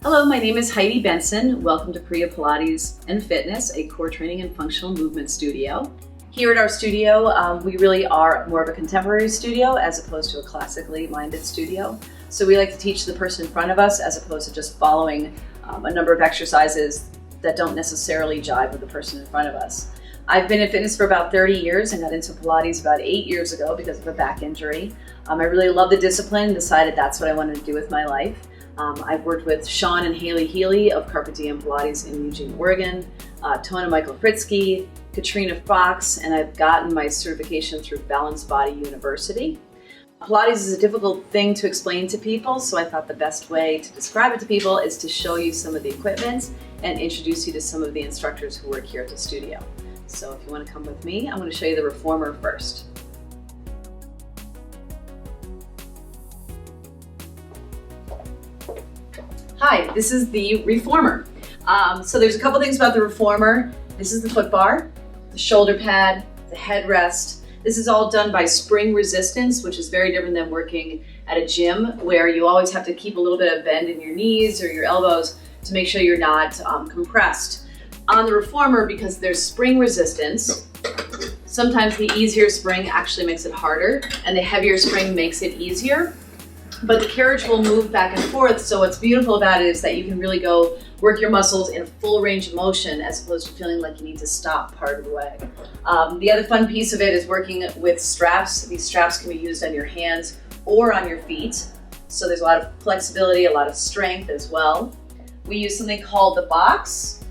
Hello, my name is Heidi Benson. Welcome to Priya Pilates and Fitness, a core training and functional movement studio. Here at our studio, we really are more of a contemporary studio as opposed to a classically minded studio. So we like to teach the person in front of us as opposed to just following a number of exercises that don't necessarily jive with the person in front of us. I've been in fitness for about 30 years and got into Pilates about 8 years ago because of a back injury. I really love the discipline and decided that's what I wanted to do with my life. I've worked with Sean and Haley Healy of Carpe Diem Pilates in Eugene, Oregon, Tona Michael Fritsky, Katrina Fox, and I've gotten my certification through Balanced Body University. Pilates is a difficult thing to explain to people, so I thought the best way to describe it to people is to show you some of the equipment and introduce you to some of the instructors who work here at the studio. So if you want to come with me, I'm going to show you the reformer first. Hi, this is the reformer. So there's a couple things about the reformer. This is the foot bar, the shoulder pad, the headrest. This is all done by spring resistance, which is very different than working at a gym where you always have to keep a little bit of bend in your knees or your elbows to make sure you're not compressed. On the reformer, because there's spring resistance, sometimes the easier spring actually makes it harder and the heavier spring makes it easier. But the carriage will move back and forth, so what's beautiful about it is that you can really go work your muscles in a full range of motion as opposed to feeling like you need to stop part of the way. The other fun piece of it is working with straps. These straps can be used on your hands or on your feet, so there's a lot of flexibility, a lot of strength as well. We use something called the box,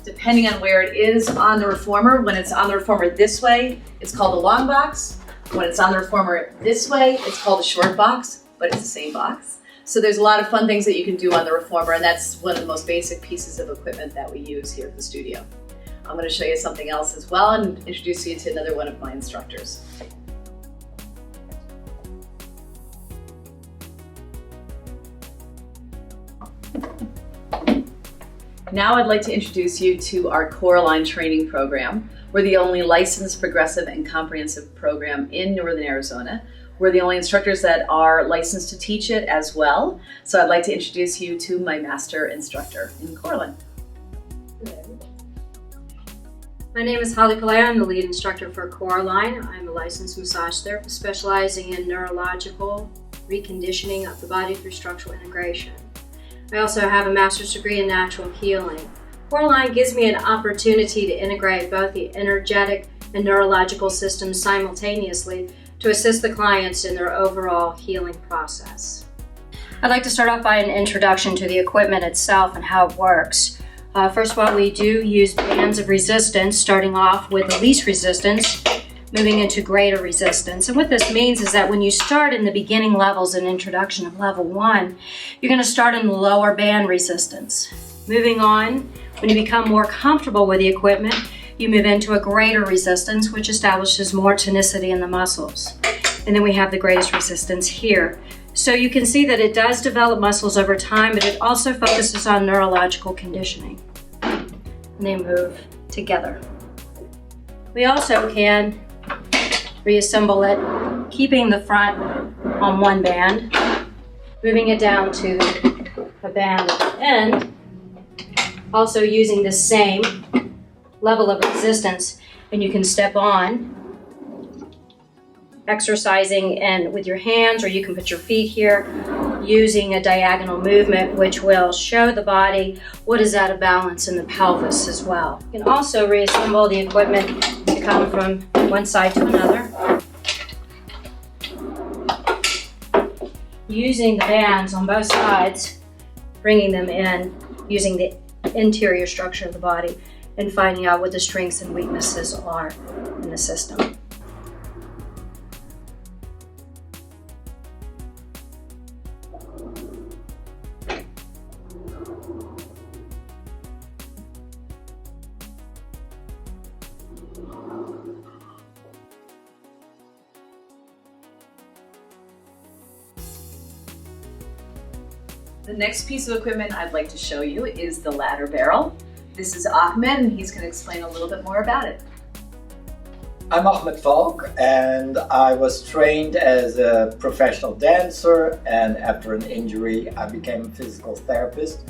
depending on where it is on the reformer. When it's on the reformer this way, it's called the long box. When it's on the reformer this way, it's called a short box, but it's the same box. So there's a lot of fun things that you can do on the reformer, and that's one of the most basic pieces of equipment that we use here at the studio. I'm going to show you something else as well and introduce you to another one of my instructors. Now I'd like to introduce you to our Core Line training program. We're the only licensed, progressive, and comprehensive program in Northern Arizona. We're the only instructors that are licensed to teach it as well. So I'd like to introduce you to my master instructor in Core Line. My name is Holly Palaio. I'm the lead instructor for Core Line. I'm a licensed massage therapist specializing in neurological reconditioning of the body through structural integration. I also have a master's degree in natural healing. Core Line gives me an opportunity to integrate both the energetic and neurological systems simultaneously to assist the clients in their overall healing process. I'd like to start off by an introduction to the equipment itself and how it works. First of all, we do use bands of resistance, starting off with the least resistance, moving into greater resistance. And what this means is that when you start in the beginning levels and introduction of level 1, you're going to start in lower band resistance. Moving on, when you become more comfortable with the equipment, you move into a greater resistance, which establishes more tonicity in the muscles. And then we have the greatest resistance here. So you can see that it does develop muscles over time, but it also focuses on neurological conditioning. And they move together. We also can reassemble it, keeping the front on one band, moving it down to a band at the end, also using the same level of resistance, and you can step on, exercising and with your hands, or you can put your feet here, using a diagonal movement, which will show the body what is out of balance in the pelvis as well. You can also reassemble the equipment to come from one side to another, using the bands on both sides, bringing them in, using the interior structure of the body, and finding out what the strengths and weaknesses are in the system. The next piece of equipment I'd like to show you is the ladder barrel. This is Ahmed, and he's going to explain a little bit more about it. I'm Ahmed Falk, and I was trained as a professional dancer, and after an injury I became a physical therapist.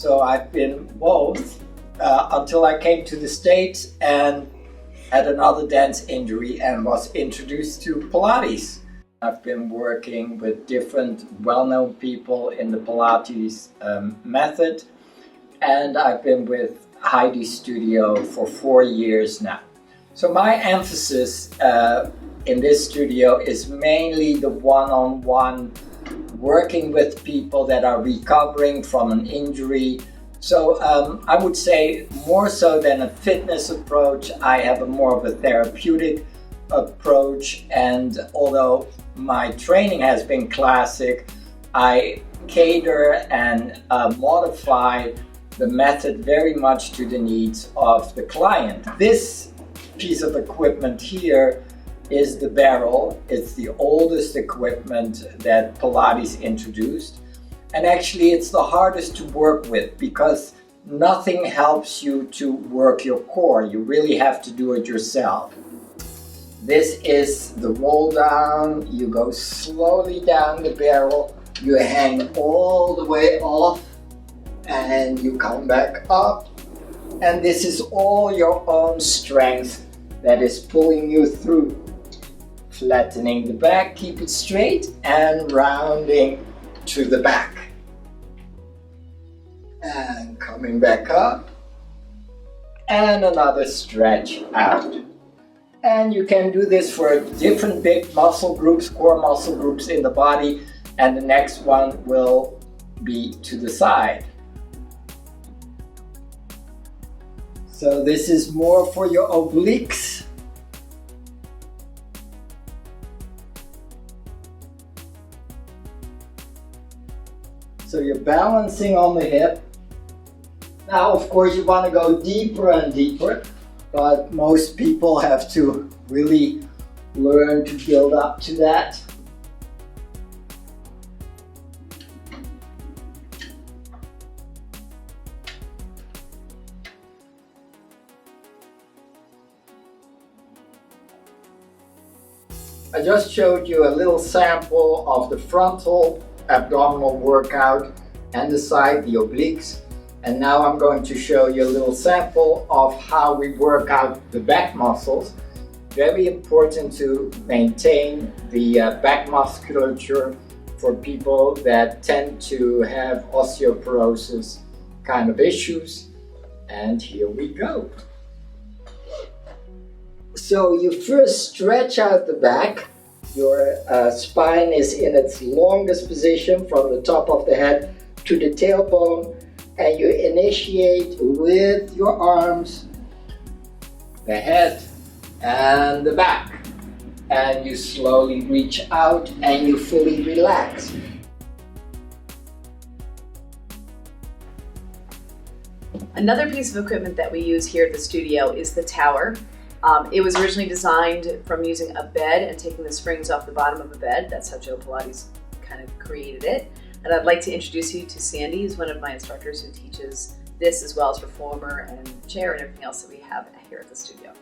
So I've been both until I came to the States and had another dance injury and was introduced to Pilates. I've been working with different well-known people in the Pilates method, and I've been with Heidi's studio for 4 years now. So my emphasis in this studio is mainly the one-on-one working with people that are recovering from an injury. So I would say more so than a fitness approach, I have a more of a therapeutic approach, and although my training has been classic, I cater and modify the method very much to the needs of the client. This piece of equipment here is the barrel. It's the oldest equipment that Pilates introduced. And actually it's the hardest to work with because nothing helps you to work your core. You really have to do it yourself. This is the roll down. You go slowly down the barrel. You hang all the way off and you come back up. And this is all your own strength that is pulling you through. Flattening the back, keep it straight, and rounding to the back. And coming back up. And another stretch out. And you can do this for different big muscle groups, core muscle groups in the body, and the next one will be to the side. So this is more for your obliques. So you're balancing on the hip. Now, of course, you want to go deeper and deeper, but most people have to really learn to build up to that. I just showed you a little sample of the frontal abdominal workout and the side, the obliques. And now I'm going to show you a little sample of how we work out the back muscles. Very important to maintain the back musculature for people that tend to have osteoporosis kind of issues. And here we go. So you first stretch out the back. Your spine is in its longest position from the top of the head to the tailbone. And you initiate with your arms, the head and the back. And you slowly reach out and you fully relax. Another piece of equipment that we use here at the studio is the tower. It was originally designed from using a bed and taking the springs off the bottom of a bed. That's how Joe Pilates kind of created it. And I'd like to introduce you to Sandy, who's one of my instructors who teaches this as well as reformer and chair and everything else that we have here at the studio.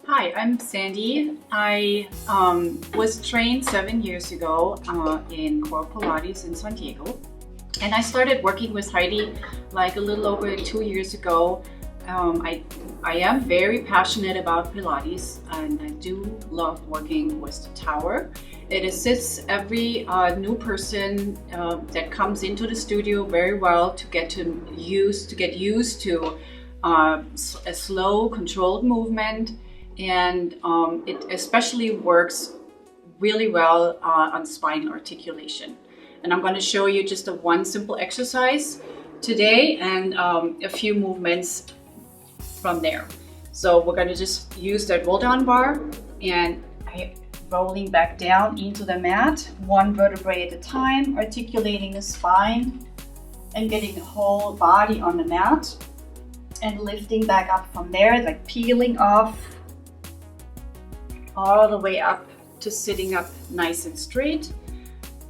Hi, I'm Sandy. I was trained 7 years ago in Core Pilates in San Diego. And I started working with Heidi like a little over 2 years ago. I am very passionate about Pilates and I do love working with the tower. It assists every new person that comes into the studio very well to get used to a slow, controlled movement, and it especially works really well on spine articulation. And I'm going to show you just one simple exercise today and a few movements from there. So we're going to just use that roll down bar and rolling back down into the mat, one vertebrae at a time, articulating the spine and getting the whole body on the mat and lifting back up from there, like peeling off all the way up to sitting up nice and straight,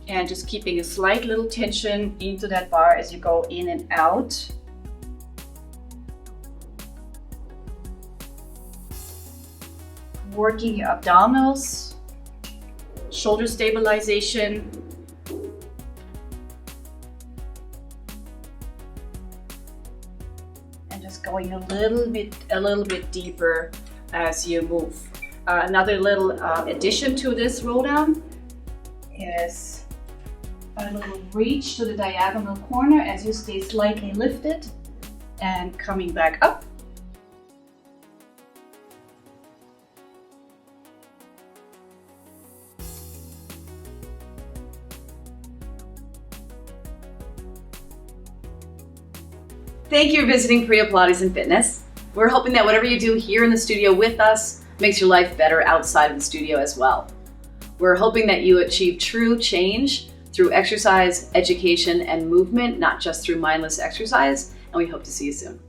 and just keeping a slight little tension into that bar as you go in and out. Working your abdominals, shoulder stabilization, just going a little bit deeper as you move. Another little addition to this roll down is a little reach to the diagonal corner as you stay slightly lifted and coming back up. Thank you for visiting Priya Pilates and Fitness. We're hoping that whatever you do here in the studio with us makes your life better outside of the studio as well. We're hoping that you achieve true change through exercise, education, and movement, not just through mindless exercise, and we hope to see you soon.